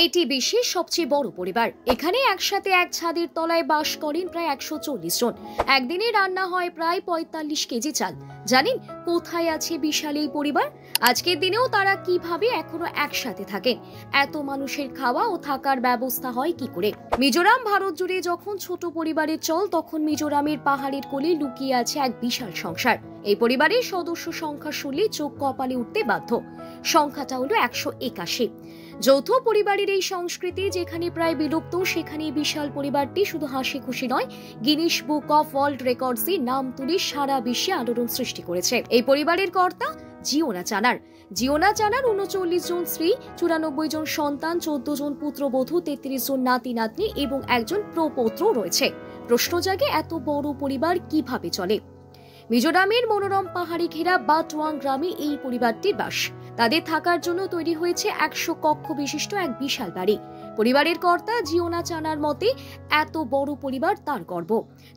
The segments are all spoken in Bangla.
এটি বিশ্বের সবচেয়ে বড় পরিবার। এখানে একসাথে এক ছাদের তলায় বাস করেন প্রায় 140 জন। একদিনে রান্না হয় প্রায় 45 কেজি চাল। জানেন কোথায় আছে বিশাল এই পরিবার? আজকের দিনেও তারা কিভাবে এখনো একসাথে থাকেন? এত মানুষের খাওয়া ও থাকার ব্যবস্থা হয় কি করে? মিজোরাম ভারত জুড়ে যখন ছোট পরিবারের চল, তখন মিজোরামের পাহাড়ের কোলে লুকিয়ে আছে এক বিশাল সংসার। এই পরিবারের সদস্য সংখ্যা শুনলে চোখ কপালে উঠতে বাধ্য। সংখ্যাটা হলো 181। যৌথ পরিবারের এই সংস্কৃতি যেখানে প্রায় বিলুপ্ত, সেখানে বিশাল পরিবারটি শুধু হাসি খুশি নয়, গিনিস বুক অফ ওয়ার্ল্ড রেকর্ডসে নাম তুলে সারা বিশ্বে আলোড়ন সৃষ্টি করেছে। এই পরিবারের কর্তা জিওনা চানার। জিওনা চানার 39 জন স্ত্রী, 94 জন সন্তান, 14 জন পুত্রবধূ, 33 জন নাতি নাতনি এবং একজন প্রপৌত্র রয়েছে। প্রশ্ন জাগে, এত বড় পরিবার কিভাবে চলে? মিজোরামের মনোরম পাহাড়ি ঘেরা বাটওয়াং গ্রামে এই পরিবারটির বাস। তাদের থাকার জন্য তৈরি হয়েছে 100 কক্ষ বিশিষ্ট এক বিশাল বাড়ি। পরিবারের কর্তা জিওনা চানার মতে এত বড় পরিবার তার গর্ব।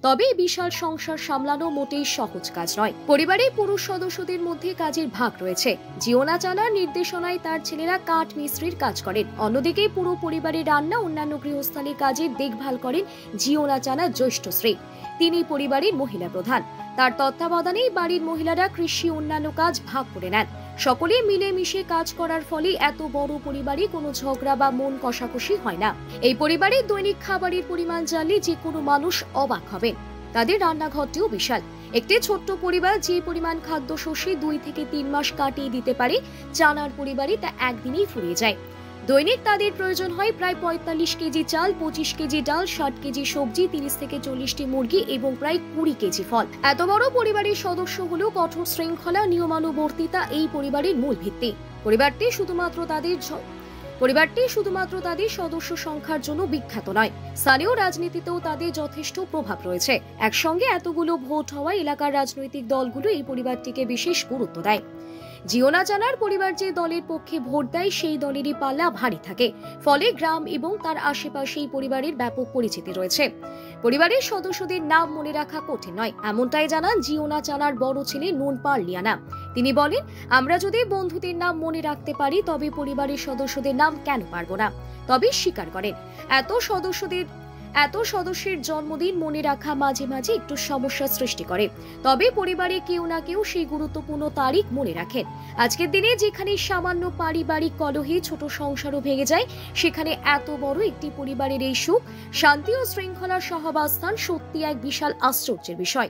তবে বিশাল সংসার সামলানো মোটেই সহজ কাজ নয়। পরিবারের পুরুষ সদস্যদের মধ্যে কাজের ভাগ রয়েছে। জিওনা চানার নির্দেশনায় তার ছেলেরা কাঠ মিস্ত্রির কাজ করেন। অন্যদিকে পুরো পরিবারের রান্না অন্যান্য গৃহস্থালী কাজের দেখভাল করেন জিওনা চানার জ্যেষ্ঠ স্ত্রী। তিনি পরিবারের মহিলা প্রধান। তার তত্ত্বাবধানেই বাড়ির মহিলারা কৃষি অন্যান্য কাজ ভাগ করে নেন। সকলে মিলেমিশে কাজ করার ফলে এত বড় পরিবারে কোনো ঝগড়া বা মন কষাকষি হয় না। এই পরিবারের দৈনিক খাবারের পরিমাণ জানলে যে কোনো মানুষ অবাক হবেন। তাদের রান্নাঘরটিও বিশাল। একটি ছোট্ট পরিবার যে পরিমাণ খাদ্য শস্যে 2 থেকে 3 মাস কাটিয়ে দিতে পারে, চানার পরিবারে তা একদিনেই ফুরিয়ে যায়। দৈনিক তাদের প্রয়োজন হয় প্রায় 45 কেজি চাল, 25 কেজি ডাল, 60 কেজি সবজি, 30 থেকে 40টি মুরগি এবং প্রায় 20 কেজি ফল। এত বড় পরিবারের সদস্য হলো কঠোর শৃঙ্খলা, নিয়মানুবর্তিতা এই পরিবারের মূল ভিত্তি। পরিবারটি শুধুমাত্র তাদের সদস্য সংখ্যার জন্য বিখ্যাত নয়, স্থানীয় রাজনীতিতেও তাদের যথেষ্ট প্রভাব রয়েছে। একসঙ্গে এতগুলো ভোট হওয়ায় এলাকার রাজনৈতিক দলগুলো এই পরিবারটিকে বিশেষ গুরুত্ব দেয়। জিওনা চানার পরিবার যে দলের পক্ষে ভোট দেয়, সেই দলেরই পাল্লা ভারী থাকে। ফলে গ্রাম এবং তার আশেপাশে এই পরিবারের ব্যাপক পরিচিতি রয়েছে। পরিবারের সদস্যদের নাম মনে রাখা কঠিন নয়, এমনটাই জানান জিওনা চানার বড় ছেলে নুনপাল লিয়ানা। তিনি বলেন, আমরা যদি বন্ধুদের নাম মনে রাখতে পারি, তবে পরিবারের সদস্যদের নাম কেন পারবো না? তবে স্বীকার করেন, এত সদস্যের জন্মদিন মনে রাখা মাঝে মাঝে একটু সমস্যার সৃষ্টি করে। তবে পরিবারে কেউ না কেউ সেই গুরুত্বপূর্ণ তারিখ মনে রাখেন। আজকের দিনে যেখানে সামান্য পারিবারিক কলহে ছোট সংসারও ভেঙে যায়, সেখানে এত বড় একটি পরিবারের এই সুখ, শান্তি ও শৃঙ্খলার সহাবস্থান সত্যি এক বিশাল আশ্চর্যের বিষয়।